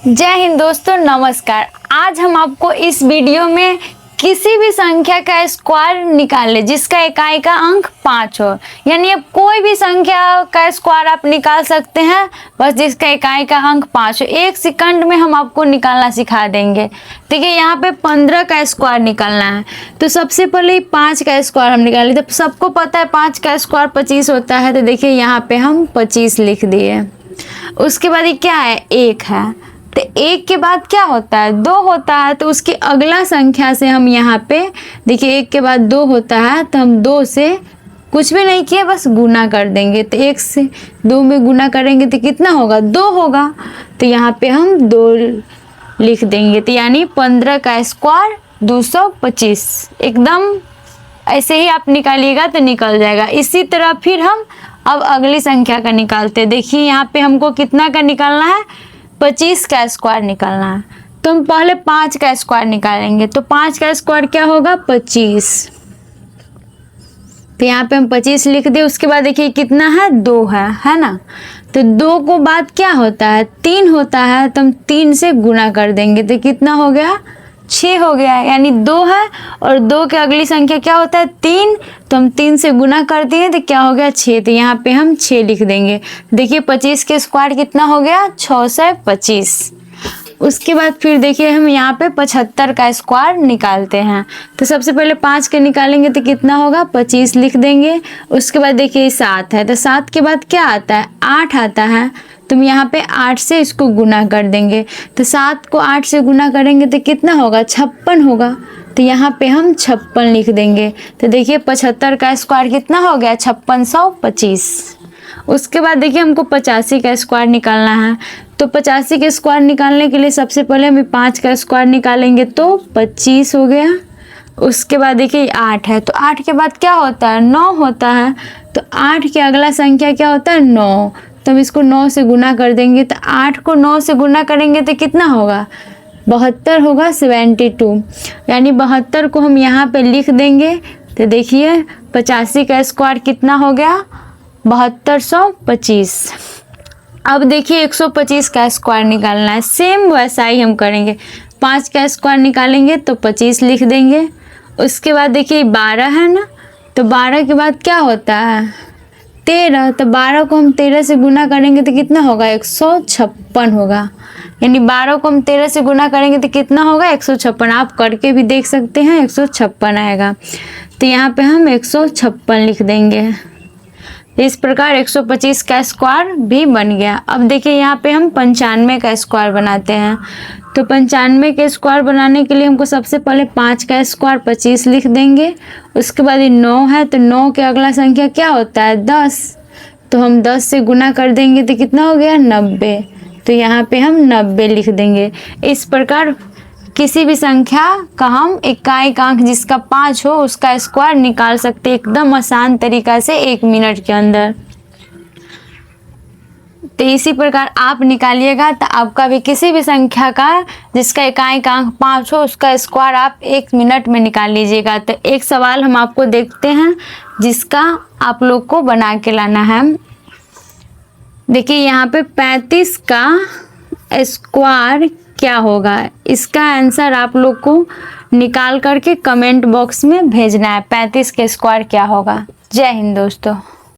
जय हिंद दोस्तों, नमस्कार। आज हम आपको इस वीडियो में किसी भी संख्या का स्क्वायर निकाल जिसका इकाई का अंक 5 हो, यानी अब कोई भी संख्या का स्क्वायर आप निकाल सकते हैं, बस जिसका इकाई का अंक 5 हो। 1 सेकंड में हम आपको निकालना सिखा देंगे। देखिए यहाँ पे 15 का स्क्वायर निकालना है, तो सबसे पहले 5 का स्क्वायर हम निकालें। तो सबको पता है 5 का स्क्वायर 25 होता है, तो देखिए यहाँ पे हम 25 लिख दिए। उसके बाद ये क्या है, 1 है, तो 1 के बाद क्या होता है, 2 होता है, तो उसकी अगला संख्या से हम यहाँ पे देखिए 1 के बाद 2 होता है, तो हम 2 से कुछ भी नहीं किए, बस गुना कर देंगे। तो 1 से 2 में गुना करेंगे तो कितना होगा, 2 होगा, तो यहाँ पे हम 2 लिख देंगे। तो यानी 15 का स्क्वायर 225। एकदम ऐसे ही आप निकालिएगा तो निकल जाएगा। इसी तरह फिर हम अब अगली संख्या का निकालते हैं। देखिए यहाँ पे हमको कितना का निकालना है, 25 का स्क्वायर निकालना है। तो हम पहले 5 का स्क्वायर निकालेंगे। तो 5 का स्क्वायर क्या होगा, 25। तो यहाँ पे हम 25 लिख दिए। उसके बाद देखिए कितना है, 2 है ना। तो 2 को बाद क्या होता है, 3 होता है, तो हम 3 से गुना कर देंगे। तो कितना हो गया, 6 हो गया। यानी 2 है और 2 के अगली संख्या क्या होता है, 3, तो हम 3 से गुना कर दिए तो क्या हो गया, 6। तो यहाँ पे हम 6 लिख देंगे। देखिए 25 के स्क्वायर कितना हो गया, 625। उसके बाद फिर देखिए हम यहाँ पे 75 का स्क्वायर निकालते हैं। तो सबसे पहले 5 के निकालेंगे तो कितना होगा, 25 लिख देंगे। उसके बाद देखिए 7 है, तो 7 के बाद क्या आता है, 8 आता है, तो हम यहाँ पे 8 से इसको गुना कर देंगे। तो 7 को 8 से गुना करेंगे तो कितना होगा, 56 होगा। तो यहाँ पे हम 56 लिख देंगे। तो देखिए 75 का स्क्वायर कितना हो गया, 5625। उसके बाद देखिए हमको 85 का स्क्वायर निकालना है। तो 85 के स्क्वायर निकालने के लिए सबसे पहले हम 5 का स्क्वायर निकालेंगे, तो 25 हो गया। उसके बाद देखिए 8 है, तो 8 के बाद क्या होता है, 9 होता है। तो 8 के अगला संख्या क्या होता है, 9, तो हम इसको 9 से गुना कर देंगे। तो 8 को 9 से गुना करेंगे तो कितना होगा, 72 होगा, 72। यानी 72 को हम यहाँ पे लिख देंगे। तो देखिए 85 का स्क्वायर कितना हो गया, 7225। अब देखिए 125 का स्क्वायर निकालना है। सेम वैसा ही हम करेंगे। 5 का स्क्वायर निकालेंगे तो 25 लिख देंगे। उसके बाद देखिए 12 है ना, तो 12 के बाद क्या होता है, 13, तो 12 को हम 13 से गुना करेंगे तो कितना होगा, 156 होगा। यानी 12 को हम 13 से गुना करेंगे तो कितना होगा, 156। आप करके भी देख सकते हैं, 156 आएगा। तो यहाँ पे हम 156 लिख देंगे। इस प्रकार 125 का स्क्वायर भी बन गया। अब देखिए यहाँ पे हम 95 का स्क्वायर बनाते हैं। तो 95 के स्क्वायर बनाने के लिए हमको सबसे पहले 5 का स्क्वायर 25 लिख देंगे। उसके बाद ये 9 है, तो 9 के अगला संख्या क्या होता है, 10, तो हम 10 से गुना कर देंगे तो कितना हो गया, 90। तो यहाँ पे हम 90 लिख देंगे। इस प्रकार किसी भी संख्या का हम इकाई का अंक जिसका 5 हो उसका स्क्वायर निकाल सकते, एकदम आसान तरीका से 1 मिनट के अंदर। तो इसी प्रकार आप निकालिएगा तो आपका भी किसी भी संख्या का जिसका इकाई का अंक 5 हो उसका स्क्वायर आप 1 मिनट में निकाल लीजिएगा। तो एक सवाल हम आपको देखते हैं जिसका आप लोग को बना के लाना है। देखिए यहाँ पे 35 का स्क्वायर क्या होगा, इसका आंसर आप लोग को निकाल करके कमेंट बॉक्स में भेजना है। 35 के स्क्वायर क्या होगा। जय हिंद दोस्तों।